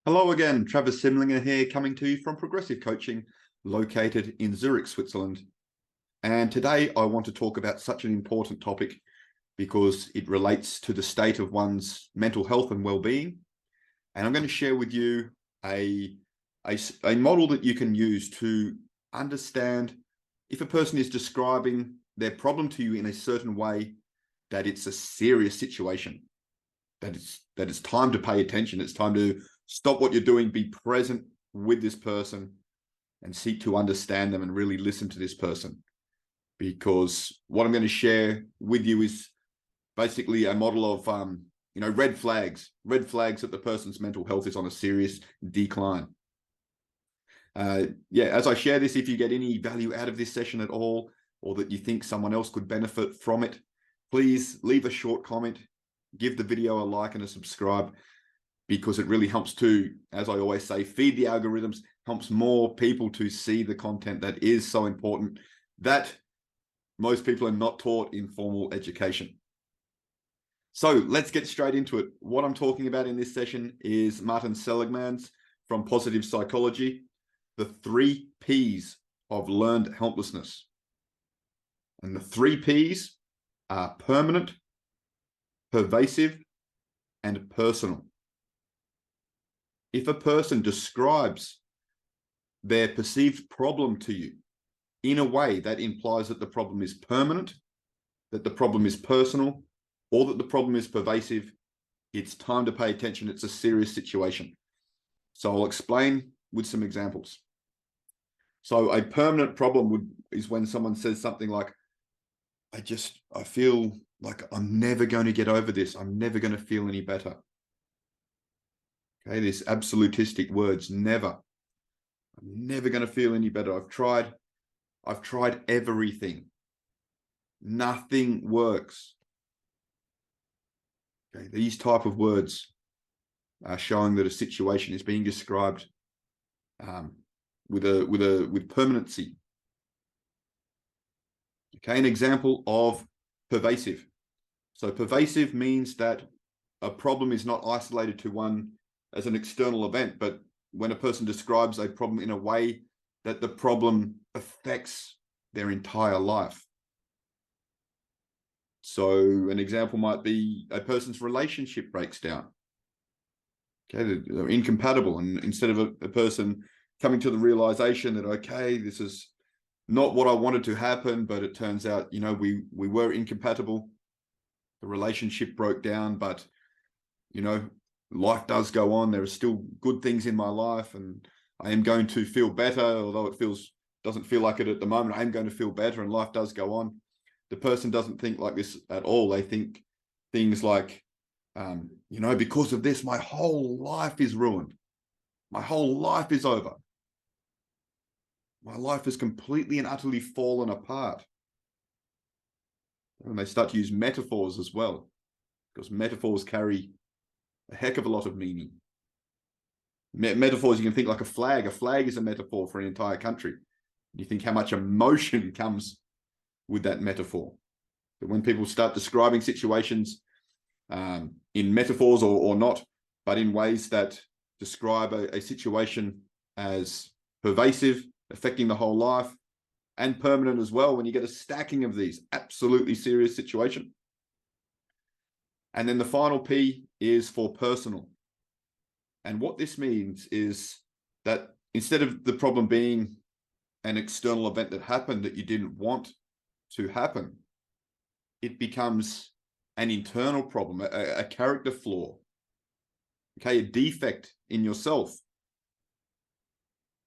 Hello again, Travis Simlinger here, coming to you from Progressive Coaching, located in Zurich, Switzerland. And today I want to talk about such an important topic because it relates to the state of one's mental health and well-being. And I'm going to share with you a model that you can use to understand if a person is describing their problem to you in a certain way, that it's a serious situation, that it's time to pay attention, it's time to stop what you're doing, be present with this person and seek to understand them and really listen to this person. Because what I'm going to share with you is basically a model of, red flags that the person's mental health is on a serious decline. As I share this, if you get any value out of this session at all, or that you think someone else could benefit from it, please leave a short comment, give the video a like and a subscribe, because it really helps to, as I always say, feed the algorithms, helps more people to see the content that is so important that most people are not taught in formal education. So let's get straight into it. What I'm talking about in this session is Martin Seligman's from Positive Psychology, the 3 Ps of learned helplessness. And the 3 Ps are permanent, pervasive, and personal. If a person describes their perceived problem to you in a way that implies that the problem is permanent, that the problem is personal, or that the problem is pervasive, it's time to pay attention. It's a serious situation. So I'll explain with some examples. So a permanent problem is when someone says something like, I feel like I'm never going to get over this. I'm never going to feel any better. Okay, this absolutistic words, never. I'm never going to feel any better. I've tried everything. Nothing works. Okay, these type of words are showing that a situation is being described with permanency. Okay, an example of pervasive. So pervasive means that a problem is not isolated to one as an external event, but when a person describes a problem in a way that the problem affects their entire life. So an example might be a person's relationship breaks down. Okay, they're incompatible, and instead of a person coming to the realization that, okay, this is not what I wanted to happen, but it turns out, we were incompatible. The relationship broke down, but, life does go on. There are still good things in my life, and I am going to feel better, although it doesn't feel like it at the moment. I am going to feel better, and life does go on. The person doesn't think like this at all. They think things like, because of this, my whole life is ruined. My whole life is over. My life has completely and utterly fallen apart. And they start to use metaphors as well, because metaphors carry a heck of a lot of meaning. Metaphors, you can think like a flag. A flag is a metaphor for an entire country. You think how much emotion comes with that metaphor. But when people start describing situations in metaphors or not, but in ways that describe a situation as pervasive, affecting the whole life, and permanent as well, when you get a stacking of these, absolutely serious situation. And then the final P is for personal. And what this means is that instead of the problem being an external event that happened that you didn't want to happen, it becomes an internal problem, a character flaw, okay, a defect in yourself.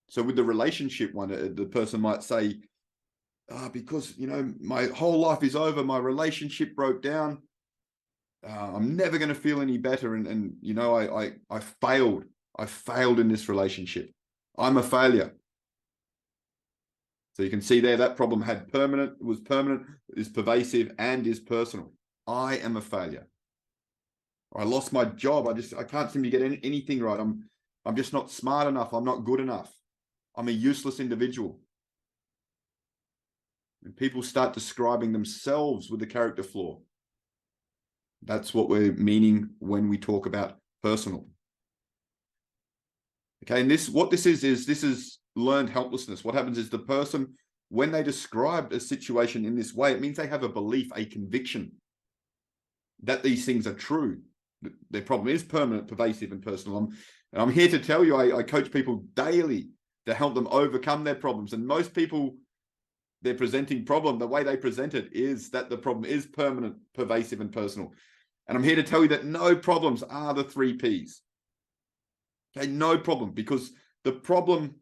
So with the relationship one, the person might say, because, my whole life is over, my relationship broke down, I'm never going to feel any better. And I failed in this relationship. I'm a failure. So you can see there that problem was permanent, is pervasive, and is personal. I am a failure. I lost my job. I can't seem to get anything right. I'm just not smart enough. I'm not good enough. I'm a useless individual. And people start describing themselves with the character flaw. That's what we're meaning when we talk about personal. Okay, and what this is learned helplessness. What happens is the person, when they describe a situation in this way, it means they have a belief, a conviction that these things are true. Their problem is permanent, pervasive, and personal. And I'm here to tell you, I coach people daily to help them overcome their problems. And most people, their presenting problem, the way they present it is that the problem is permanent, pervasive, and personal. And I'm here to tell you that no problems are the 3 Ps. Okay, no problem, because the problem,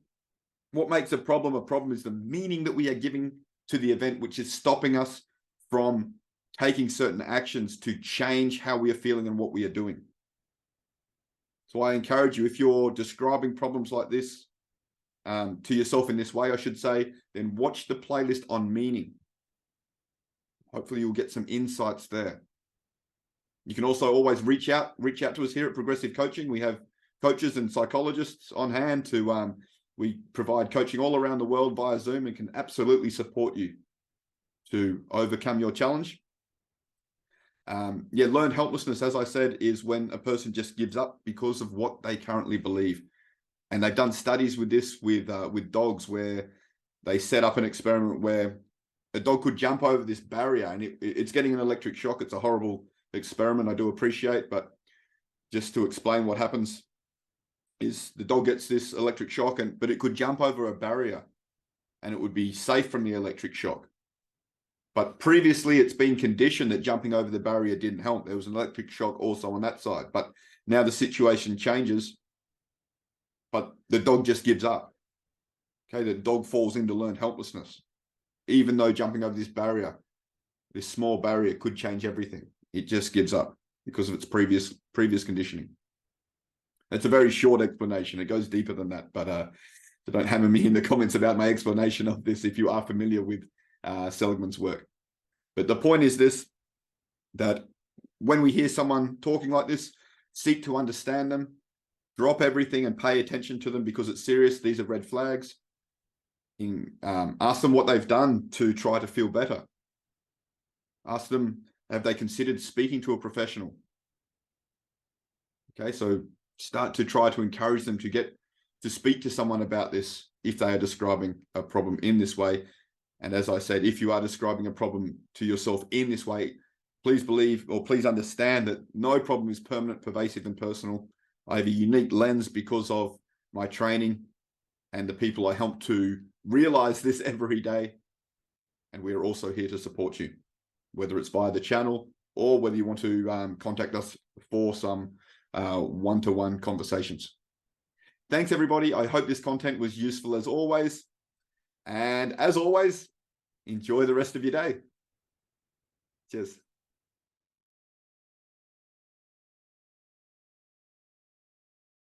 what makes a problem is the meaning that we are giving to the event, which is stopping us from taking certain actions to change how we are feeling and what we are doing. So I encourage you, if you're describing problems like this to yourself in this way, I should say, then watch the playlist on meaning. Hopefully you'll get some insights there. You can also always reach out to us here at Progressive Coaching. We have coaches and psychologists on hand to, we provide coaching all around the world via Zoom and can absolutely support you to overcome your challenge. Learned helplessness, as I said, is when a person just gives up because of what they currently believe. And they've done studies with this with dogs, where they set up an experiment where a dog could jump over this barrier, and it's getting an electric shock. It's a horrible experiment, I do appreciate, but just to explain what happens is the dog gets this electric shock, but it could jump over a barrier and it would be safe from the electric shock. But previously it's been conditioned that jumping over the barrier didn't help. There was an electric shock also on that side, but now the situation changes, but the dog just gives up. Okay, the dog falls into learned helplessness, even though jumping over this barrier, this small barrier, could change everything. It just gives up because of its previous conditioning. It's a very short explanation. It goes deeper than that, but so don't hammer me in the comments about my explanation of this if you are familiar with Seligman's work. But the point is this, that when we hear someone talking like this, seek to understand them, drop everything and pay attention to them because it's serious. These are red flags. Ask them what they've done to try to feel better. Ask them, have they considered speaking to a professional? Okay, so start to try to encourage them to get to speak to someone about this if they are describing a problem in this way. And as I said, if you are describing a problem to yourself in this way, please believe, or please understand, that no problem is permanent, pervasive, and personal. I have a unique lens because of my training and the people I help to realize this every day. And we are also here to support you, whether it's via the channel or whether you want to contact us for some one-to-one conversations. Thanks, everybody. I hope this content was useful as always. And as always, enjoy the rest of your day. Cheers.